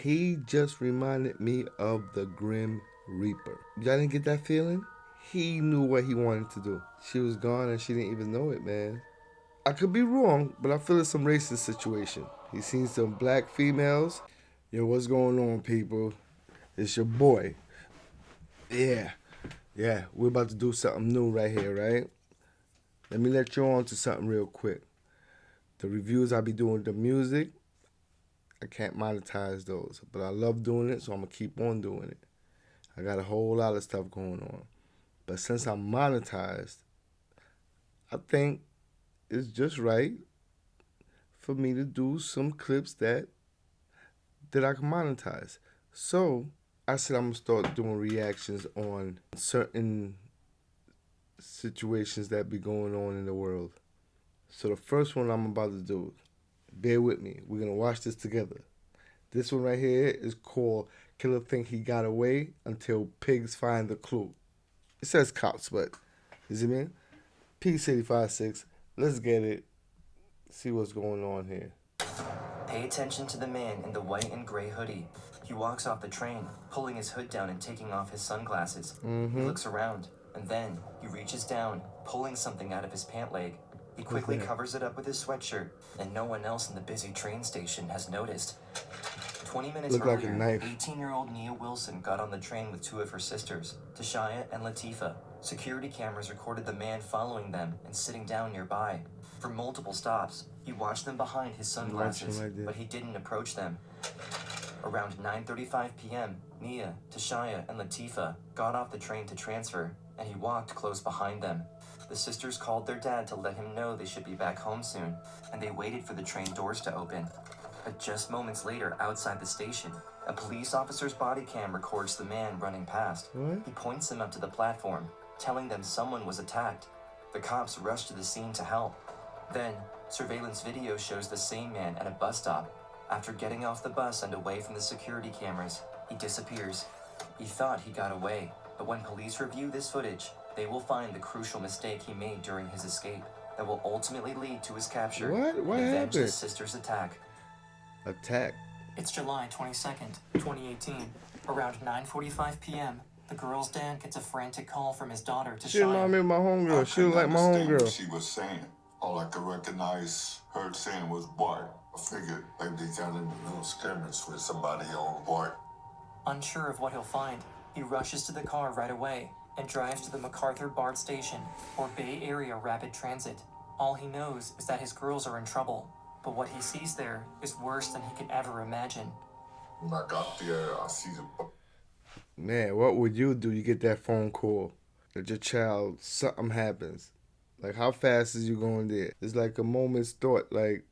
He just reminded me of the Grim Reaper. Y'all didn't get that feeling? He knew what he wanted to do. She was gone and she didn't even know it, man. I could be wrong, but I feel it's some racist situation. He seen some black females. Yo, what's going on, people? It's your boy. Yeah, we're about to do something new right here, right? Let me let you on to something real quick. The reviews I be doing, the music, I can't monetize those, but I love doing it, so I'm gonna keep on doing it. I got a whole lot of stuff going on. But since I'm monetized, I think it's just right for me to do some clips that I can monetize. So I said I'm gonna start doing reactions on certain situations that be going on in the world. So the first one I'm about to do, bear with me. We're gonna watch this together. This one right here is called "Killer Think He Got Away Until Pigs Find the Clue." It says cops, but you see me? Peace 85.6. Let's get it. See what's going on here. Pay attention to the man in the white and gray hoodie. He walks off the train, pulling his hood down and taking off his sunglasses. He looks around, and then he reaches down, pulling something out of his pant leg. He quickly covers it up with his sweatshirt, and no one else in the busy train station has noticed. 20 minutes Look like a earlier, knife. 18-year-old Nia Wilson got on the train with two of her sisters, Tashaya and Latifa. Security cameras recorded the man following them and sitting down nearby. For multiple stops, he watched them behind his sunglasses, but he didn't approach them. Around 9:35 p.m., Nia, Tashaya, and Latifa got off the train to transfer, and he walked close behind them. The sisters called their dad to let him know they should be back home soon, and they waited for the train doors to open. But just moments later, outside the station, a police officer's body cam records the man running past. He points them up to the platform, telling them someone was attacked. The cops rush to the scene to help. Then, surveillance video shows the same man at a bus stop. After getting off the bus and away from the security cameras, he disappears. He thought he got away, but when police review this footage, they will find the crucial mistake he made during his escape that will ultimately lead to his capture What and avenge happened? his sister's attack. Attack. It's July 22nd, 2018. Around 9:45 p.m., the girl's dad gets a frantic call from his daughter, She remind me Tashaya. of my homegirl. She was like my understand what homegirl. she was saying. All I could recognize her saying was Bart. I figured maybe they got into a little skirmish with somebody on Bart. Unsure of what he'll find, he rushes to the car right away and drives to the MacArthur BART station, or Bay Area Rapid Transit. All he knows is that his girls are in trouble, but what he sees there is worse than he could ever imagine. When I got there, I see the... Man, what would you do? You get that phone call that your child, something happens. Like, how fast is you going there? It's like a moment's thought. Like,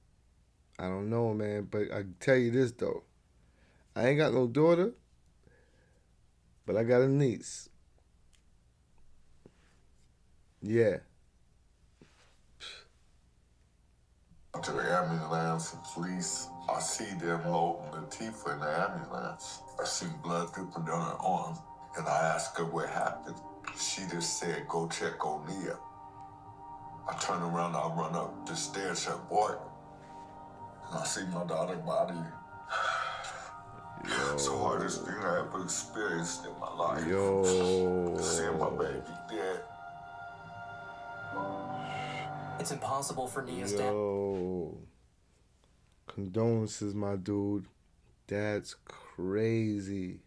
I don't know, man, but I tell you this, though. I ain't got no daughter, but I got a niece. Yeah. To the ambulance and police, I see them loading Latifa in the ambulance. I see blood dripping down her arm, and I asked her what happened. She just said, "Go check on Nia." I turn around, I run up the stairs at Bart, and I see my daughter's body. It's the hardest thing I ever experienced in my life. Seeing my baby dead. It's impossible for Nia's dad. Condolences, my dude. That's crazy.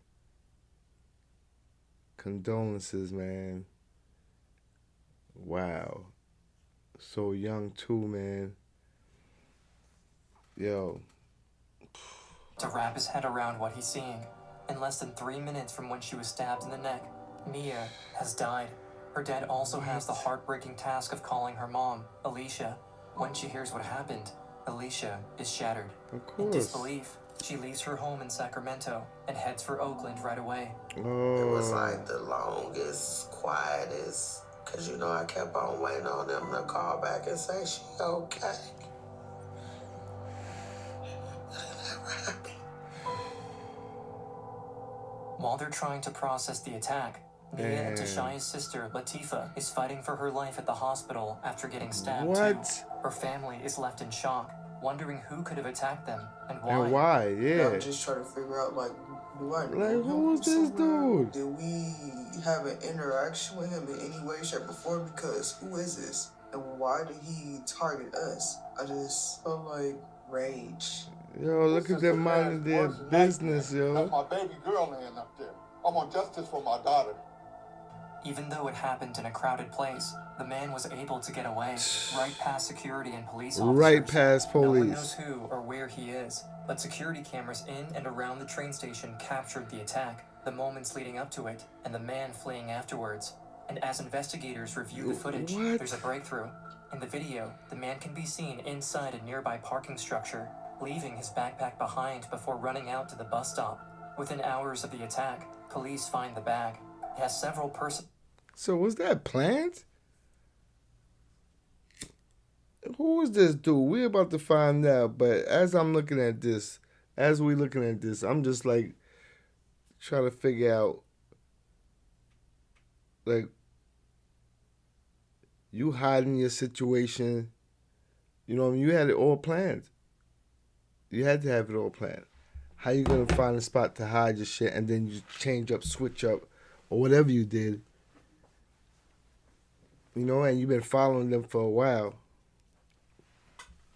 Condolences, man. Wow. So young too, man. Yo. To wrap his head around what he's seeing. In less than 3 minutes from when she was stabbed in the neck, Nia has died. Her dad also has the heartbreaking task of calling her mom, Alicia. When she hears what happened, Alicia is shattered. Of course. In disbelief, she leaves her home in Sacramento and heads for Oakland right away. It was like the longest, quietest, because you know I kept on waiting on them to call back and say she okay. While they're trying to process the attack, Nia and Tashaya's sister, Latifa, is fighting for her life at the hospital after getting stabbed too. Her family is left in shock, wondering who could have attacked them and why. And why? Yeah. I'm just trying to figure out, like, do I know Like, him who's from this somewhere? dude? Did we have an interaction with him in any way, shape, or form? Because who is this? And why did he target us? I just felt like rage. Yo, look at them minding their business, That's yo. my baby girl laying up there. I want justice for my daughter. Even though it happened in a crowded place, the man was able to get away, right past security and police officers. Right past No one police. knows who or where he is, but security cameras in and around the train station captured the attack, the moments leading up to it, and the man fleeing afterwards. And as investigators review the footage, What? there's a breakthrough. In the video, the man can be seen inside a nearby parking structure, leaving his backpack behind before running out to the bus stop. Within hours of the attack, police find the bag. It has several So was that planned? Who is this dude? We're about to find out. But as I'm looking at this, I'm just like trying to figure out, like, you hiding your situation. You know what I mean? You had it all planned. You had to have it all planned. How you gonna find a spot to hide your shit and then you change up, switch up, or whatever you did? You know, and you've been following them for a while.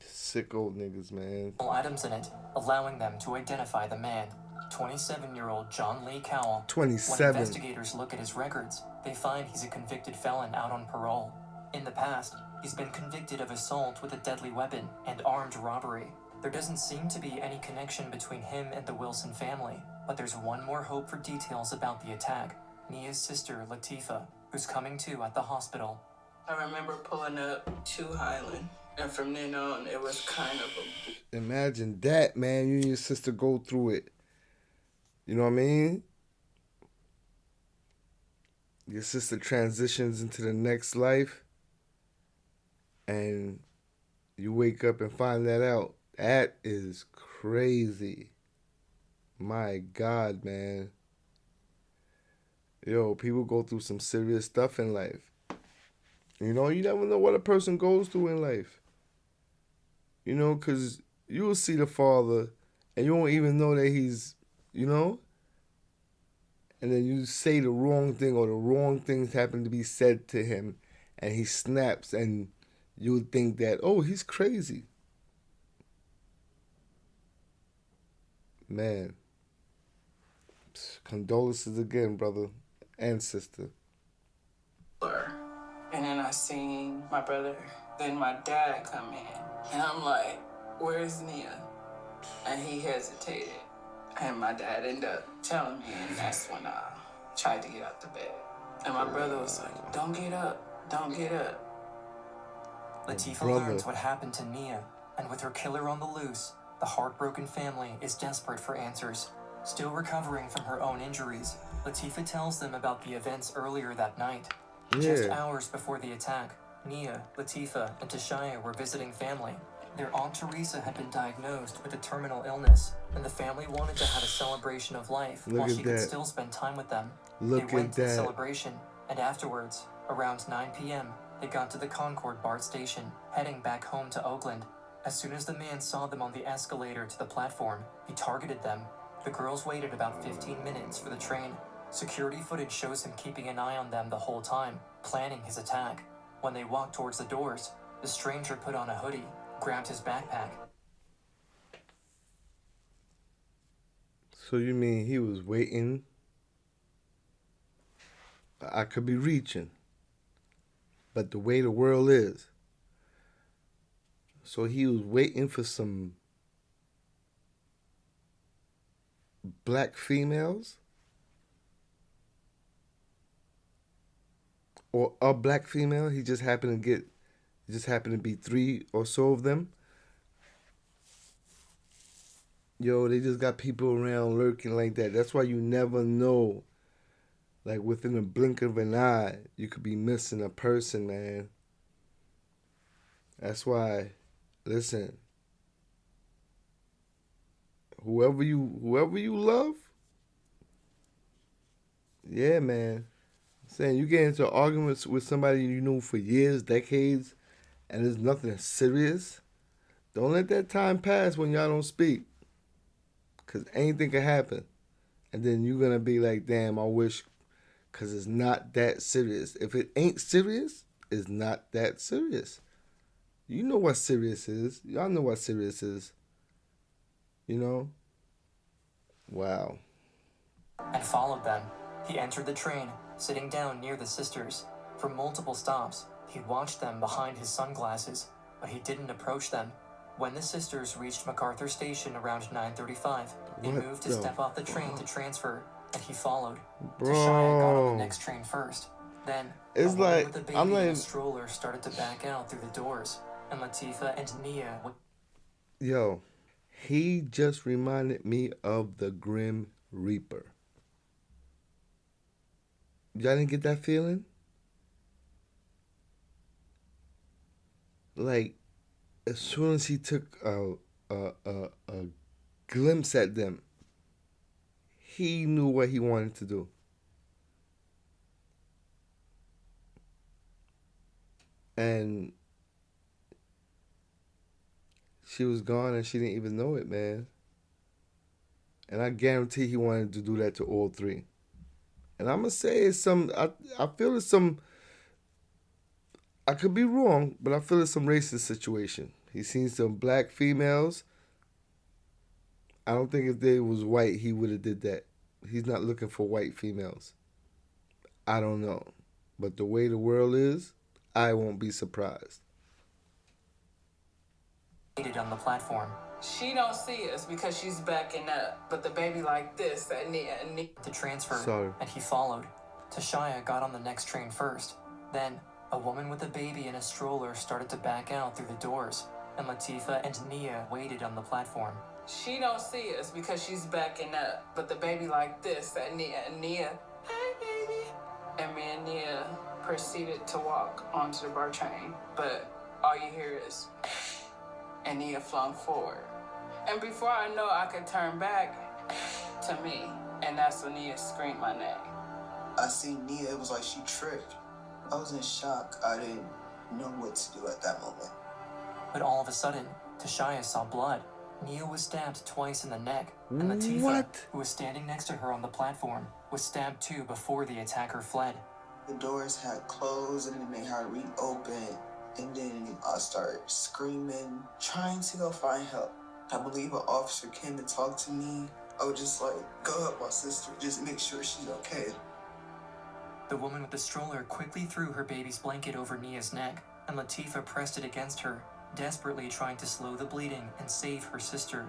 Sick old niggas, man. items in it, allowing them to identify the man, 27-year-old John Lee Cowell. 27. When investigators look at his records, they find he's a convicted felon out on parole. In the past, he's been convicted of assault with a deadly weapon and armed robbery. There doesn't seem to be any connection between him and the Wilson family, but there's one more hope for details about the attack. Nia's sister, Latifah, who's coming to at the hospital. I remember pulling up to Highland, and from then on, it was kind of a... Imagine that, man. You and your sister go through it. You know what I mean? Your sister transitions into the next life, and you wake up and find that out. That is crazy. My God, man. Yo, people go through some serious stuff in life. You know, you never know what a person goes through in life. You know, because you will see the father and you won't even know that he's, you know, and then you say the wrong thing or the wrong things happen to be said to him and he snaps and you would think that, oh, he's crazy. Man. Condolences again, brother and sister. And then I seen my brother, then my dad come in. And I'm like, where's Nia? And he hesitated. And my dad ended up telling me, and that's when I tried to get out the bed. And my brother was like, don't get up, don't get up. Latifah learns what happened to Nia, and with her killer on the loose, the heartbroken family is desperate for answers. Still recovering from her own injuries, Latifah tells them about the events earlier that night. Just hours before the attack, Nia, Latifah, and Tashaya were visiting family. Their Aunt Teresa had been diagnosed with a terminal illness, and the family wanted to have a celebration of life while she could still spend time with them. They went to the celebration, and afterwards, around 9 p.m., they got to the Concord BART station, heading back home to Oakland. As soon as the man saw them on the escalator to the platform, he targeted them. The girls waited about 15 minutes for the train. Security footage shows him keeping an eye on them the whole time, planning his attack. When they walked towards the doors, the stranger put on a hoodie, grabbed his backpack. So you mean he was waiting? I could be reaching. But the way the world is. So he was waiting for some black females? Or a black female? He just happened to be 3 or so of them? Yo, they just got people around lurking like that. That's why you never know. Like, within a blink of an eye, you could be missing a person, man. That's why, listen, whoever you love, yeah, man. Saying you get into arguments with somebody you knew for years, decades, and there's nothing serious, Don't let that time pass when y'all don't speak. Because anything can happen. And then you're going to be like, damn, I wish. Because it's not that serious. If it ain't serious, it's not that serious. You know what serious is. Y'all know what serious is. You know? Wow. And followed them. He entered the train, sitting down near the sisters. For multiple stops, he watched them behind his sunglasses, but he didn't approach them. When the sisters reached MacArthur Station around 9:35, he What moved to the step off the train to transfer, and he followed. Bro. Tashaya got on the next train first. Then, It's a woman like, with a baby I'm in a like, stroller started to back out through the doors, and Latifah and Nia yo, he just reminded me of the Grim Reaper. Y'all didn't get that feeling? Like, as soon as he took a glimpse at them, he knew what he wanted to do. And she was gone and she didn't even know it, man. And I guarantee he wanted to do that to all three. And I'm going to say it's I feel it's some, I could be wrong, but I feel it's some racist situation. He's seen some black females. I don't think if they was white, he would have did that. He's not looking for white females. I don't know. But the way the world is, I won't be surprised. waited on the platform. She don't see us because she's backing up, but the baby like this, that Nia. To transfer, Sorry. and he followed. Tashaya got on the next train first. Then, a woman with a baby in a stroller started to back out through the doors, and Latifah and Nia waited on the platform. She don't see us because she's backing up, but the baby like this, that Nia. Hey, baby. And me and Nia proceeded to walk onto the bar train, but all you hear is, and Nia flung forward. And before I know I could turn back to me, and that's when Nia screamed my name. I seen Nia, it was like she tripped. I was in shock. I didn't know what to do at that moment. But all of a sudden, Tashaya saw blood. Nia was stabbed twice in the neck, and Latifah, What? who was standing next to her on the platform, was stabbed too before the attacker fled. The doors had closed and then they had reopened. And then I started screaming, trying to go find help. I believe an officer came to talk to me. I was just like, go help my sister, just make sure she's okay. The woman with the stroller quickly threw her baby's blanket over Nia's neck, and Latifah pressed it against her, desperately trying to slow the bleeding and save her sister.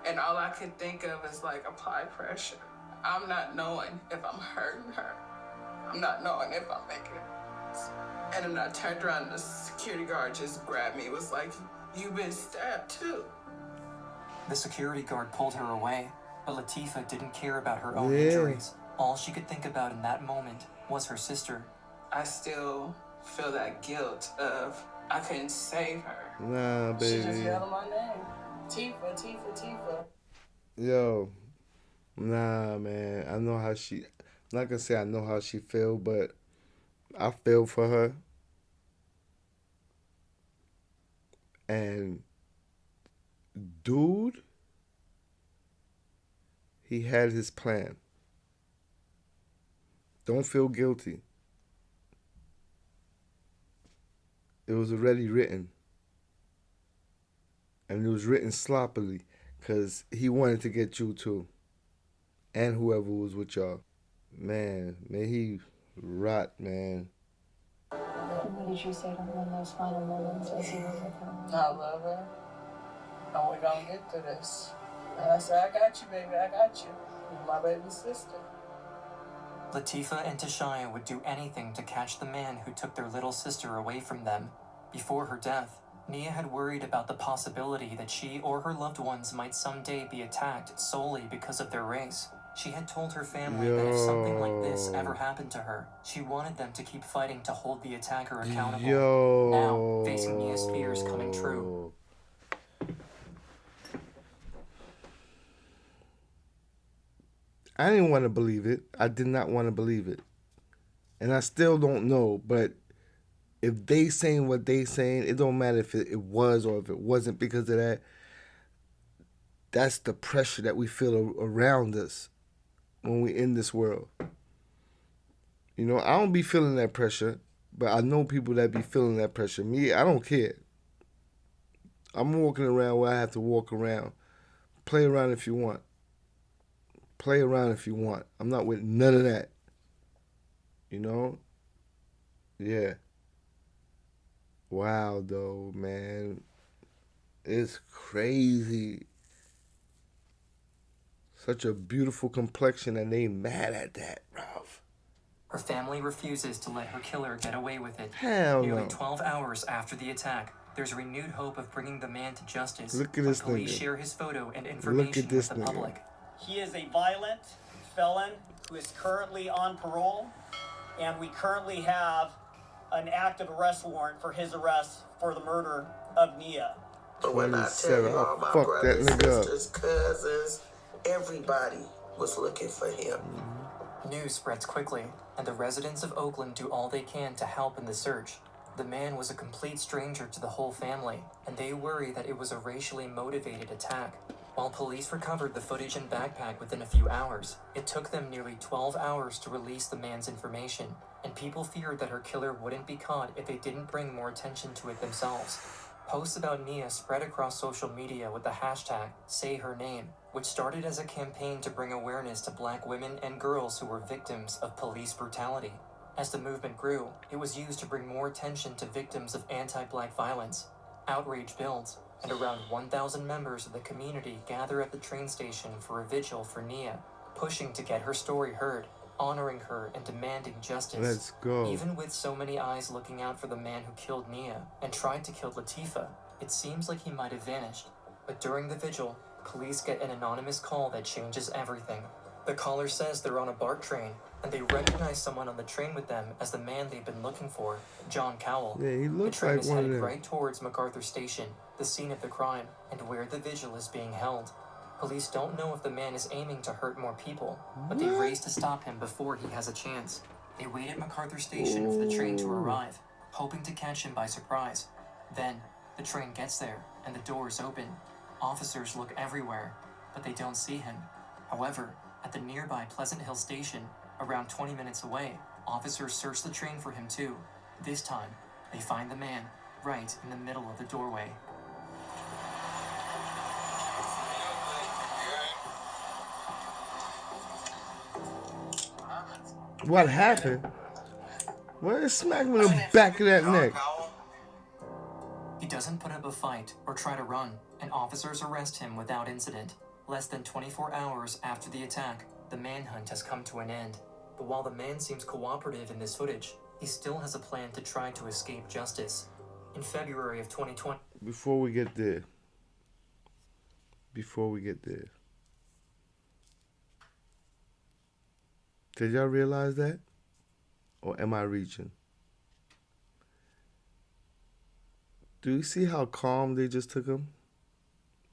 And all I could think of is like apply pressure. I'm not knowing if I'm hurting her. I'm not knowing if I'm making it. And then I turned around and the security guard just grabbed me. It was like, you've been stabbed too. The security guard pulled her away, but Latifah didn't care about her own Yeah. injuries. All she could think about in that moment was her sister. I still feel that guilt of I couldn't save her. Nah, She just baby. yelled my name. Tifa. Yo. Nah, man. I know how she, I'm not going to say I know how she feel, but I feel for her. And dude, he had his plan. Don't feel guilty. It was already written. And it was written sloppily because he wanted to get you too. And whoever was with y'all. Man, may he rot, man. What did you say to her in those final moments as you were with her? I love her. And we're gonna get through this. And I said, I got you, baby, I got you. You're my baby sister. Latifah and Tashaya would do anything to catch the man who took their little sister away from them. Before her death, Nia had worried about the possibility that she or her loved ones might someday be attacked solely because of their race. She had told her family that if something like this ever happened to her, she wanted them to keep fighting to hold the attacker accountable. Yo. Now, facing Nia's fears coming true. I didn't want to believe it. I did not want to believe it. And I still don't know, but If they saying what they saying, it don't matter if it was or if it wasn't because of that. That's the pressure that we feel around us when we in this world. You know, I don't be feeling that pressure, but I know people that be feeling that pressure. Me, I don't care. I'm walking around where I have to walk around. Play around if you want. Play around if you want. I'm not with none of that. You know? Yeah. Wow, though, man. It's crazy. Such a beautiful complexion, and they mad at that, Ralph. Her family refuses to let her killer get away with it. Hell Nearly no. 12 hours after the attack, there's renewed hope of bringing the man to justice. Look at when this police nigga. share his photo and Look information at this with the nigga. public. He is a violent felon who is currently on parole, and we currently have an active arrest warrant for his arrest for the murder of Nia. But when I tell you 27, all my I'll fuck that brothers, nigga up. sisters, cousins, everybody was looking for him. News spreads quickly, and the residents of Oakland do all they can to help in the search. The man was a complete stranger to the whole family, and they worry that it was a racially motivated attack. While police recovered the footage and backpack within a few hours, it took them nearly 12 hours to release the man's information, and people feared that her killer wouldn't be caught if they didn't bring more attention to it themselves. Posts about Nia spread across social media with the hashtag #SayHerName, which started as a campaign to bring awareness to black women and girls who were victims of police brutality. As the movement grew, it was used to bring more attention to victims of anti-black violence. Outrage builds, and around 1,000 members of the community gather at the train station for a vigil for Nia, pushing to get her story heard, honoring her, and demanding justice. Let's go. Even with so many eyes looking out for the man who killed Nia and tried to kill Latifah, it seems like he might have vanished. But during the vigil, police get an anonymous call that changes everything. The caller says they're on a BART train, and they recognize someone on the train with them as the man they've been looking for, John Cowell. Yeah, he The looks train like is one of headed them. right towards MacArthur Station, the scene of the crime, and where the vigil is being held. Police don't know if the man is aiming to hurt more people, but they race to stop him before he has a chance. They wait at MacArthur Station for the train to arrive, hoping to catch him by surprise. Then, the train gets there, and the doors open. Officers look everywhere, but they don't see him. However, at the nearby Pleasant Hill Station, around 20 minutes away, officers search the train for him too. This time, they find the man right in the middle of the doorway. What happened? What smack him in the back of that neck? He doesn't put up a fight or try to run, and officers arrest him without incident. Less than 24 hours after the attack, the manhunt has come to an end. But while the man seems cooperative in this footage, he still has a plan to try to escape justice. In February of 2020... Before we get there. Did y'all realize that? Or am I reaching? Do you see how calm they just took him?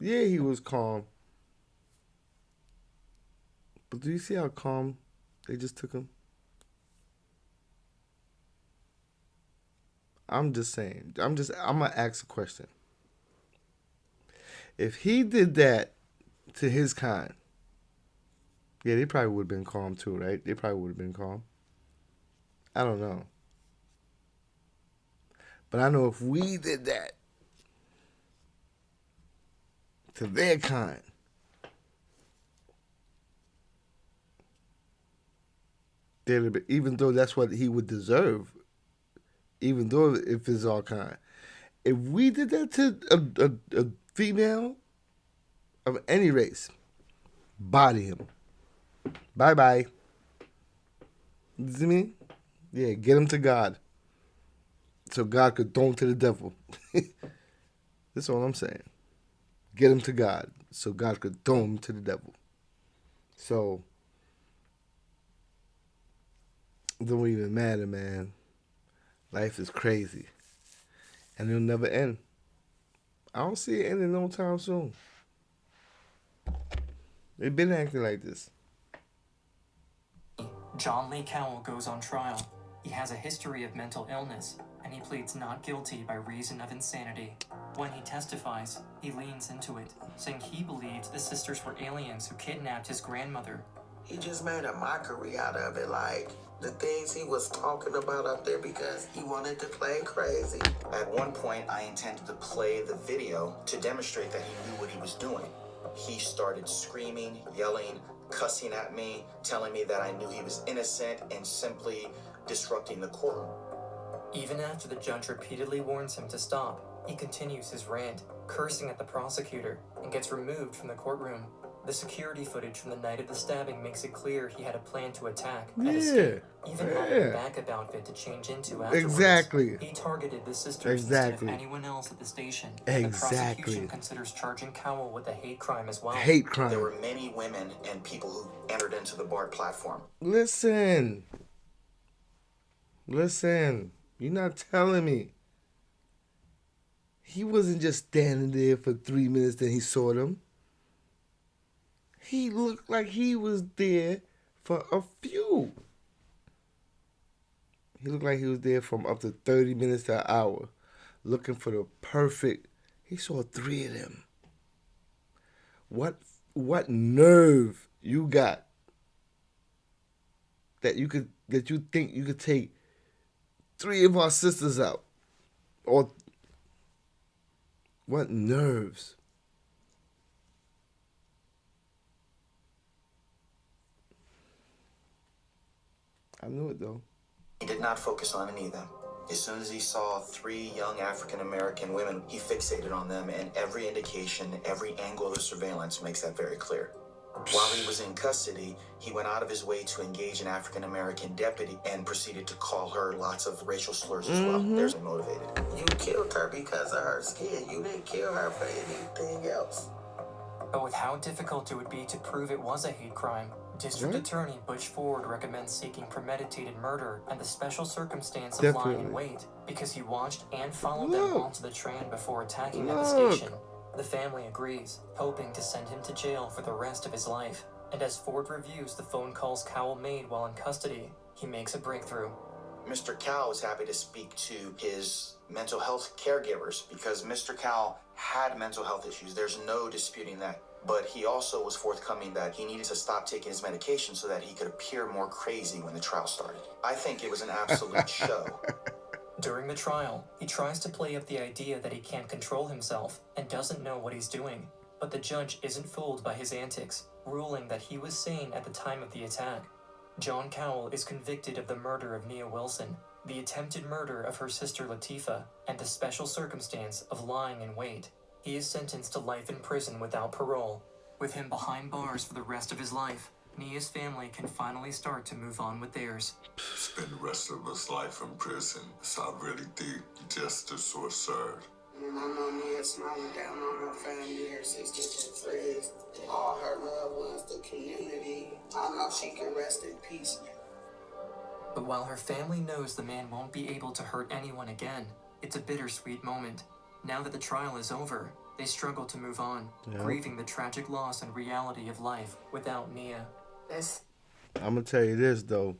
Yeah, he was calm. But do you see how calm they just took him? I'm just saying. I'm going to ask a question. If he did that to his kind, yeah, they probably would have been calm too, right? They probably would have been calm. I don't know. But I know if we did that to their kind, even though that's what he would deserve, even though if it's all kind, if we did that to a female of any race, body him. Bye-bye. You see me? Yeah, get him to God. So God could throw him to the devil. That's all I'm saying. Get him to God. So God could throw him to the devil. So, it don't even matter, man. Life is crazy. And it'll never end. I don't see it ending no time soon. They've been acting like this. John Lee Cowell goes on trial. He has a history of mental illness, and and he pleads not guilty by reason of insanity. When he testifies, he leans into it, saying he believed the sisters were aliens who kidnapped his grandmother. He just made a mockery out of it, like the things he was talking about up there because he wanted to play crazy. At one point, I intended to play the video to demonstrate that he knew what he was doing. He started screaming, yelling, cussing at me, telling me that I knew he was innocent, and simply disrupting the courtroom. Even after the judge repeatedly warns him to stop, he continues his rant, cursing at the prosecutor, and gets removed from the courtroom. The security footage from the night of the stabbing makes it clear he had a plan to attack and escape, even having a backup outfit to change into afterwards. Exactly. He targeted the sisters instead of anyone else at the station. And the prosecution considers charging Cowell with a hate crime as well. Hate crime. There were many women and people who entered into the BART platform. Listen. You're not telling me. He wasn't just standing there for 3 minutes, then he saw them. He looked like he was there for a few. He looked like he was there from up to 30 minutes to an hour, looking for the perfect. He saw 3 of them. What nerve you got that you think you could take 3 of our sisters out? Or what nerves? I knew it though. He did not focus on any of them. As soon as he saw 3 young African-American women, he fixated on them, and every indication, every angle of the surveillance makes that very clear. While he was in custody, he went out of his way to engage an African-American deputy and proceeded to call her lots of racial slurs as well. There's motivated. You killed her because of her skin. You didn't kill her for anything else. But with how difficult it would be to prove it was a hate crime, District Attorney Butch Ford recommends seeking premeditated murder and the special circumstance of lying in wait because he watched and followed them onto the train before attacking at the station. The family agrees, hoping to send him to jail for the rest of his life. And as Ford reviews the phone calls Cowell made while in custody, he makes a breakthrough. Mr. Cowell was happy to speak to his mental health caregivers because Mr. Cowell had mental health issues. There's no disputing that. But he also was forthcoming that he needed to stop taking his medication so that he could appear more crazy when the trial started. I think it was an absolute show. During the trial, he tries to play up the idea that he can't control himself and doesn't know what he's doing. But the judge isn't fooled by his antics, ruling that he was sane at the time of the attack. John Cowell is convicted of the murder of Nia Wilson, the attempted murder of her sister Latifah, and the special circumstance of lying in wait. He is sentenced to life in prison without parole. With him behind bars for the rest of his life, Nia's family can finally start to move on with theirs. Spend the rest of his life in prison. So I really think justice was served. I know Nia smiling down on her family, her sisters and friends, all her loved ones, the community. I know she can rest in peace. But while her family knows the man won't be able to hurt anyone again, it's a bittersweet moment. Now that the trial is over, they struggle to move on, grieving the tragic loss and reality of life without Nia. I'm going to tell you this, though.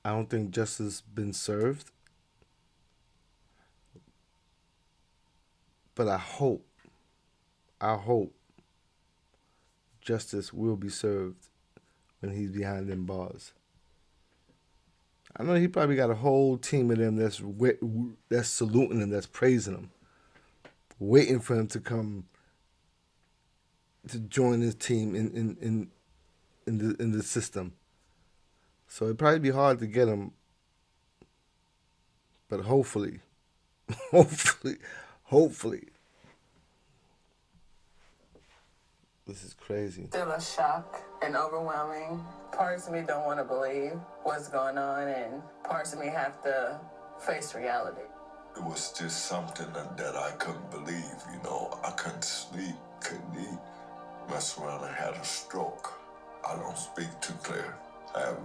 I don't think justice has been served. But I hope justice will be served when he's behind them bars. I know he probably got a whole team of them that's saluting him, that's praising him, waiting for him to come to join his team in the system. So it'd probably be hard to get him, but hopefully, this is crazy. Still a shock and overwhelming. Parts of me don't want to believe what's going on, and parts of me have to face reality. It was just something that I couldn't believe, you know. I couldn't sleep, couldn't eat. Messed around and had a stroke. I don't speak too clear. I have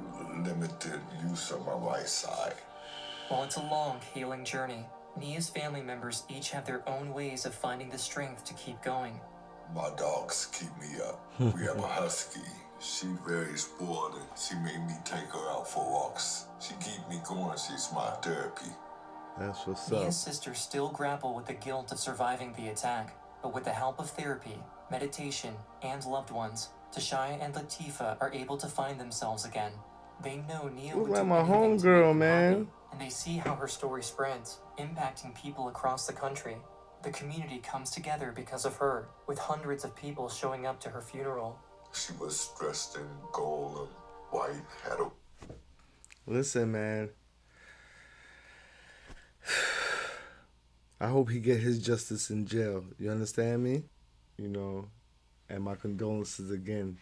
limited use of my right side. While it's a long, healing journey, Nia's family members each have their own ways of finding the strength to keep going. My dogs keep me up. We have a husky. She very spoiled and she made me take her out for walks. She keep me going. She's my therapy. That's what's Nia's up. sisters still grapple with the guilt of surviving the attack, but with the help of therapy, meditation, and loved ones, Tashaya and Latifah are able to find themselves again. They know Nia Look would like do my anything to make homegirl, them man. happy, and they see how her story spreads, impacting people across the country. The community comes together because of her, with hundreds of people showing up to her funeral. She was dressed in gold and white, had a Listen, man. I hope he get his justice in jail. You understand me? You know, and my condolences again.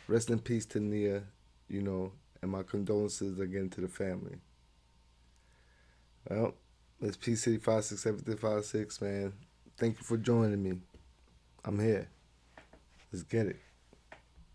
Rest in peace to Nia, you know, and my condolences again to the family. Well, it's P City 56756, man. Thank you for joining me. I'm here. Let's get it.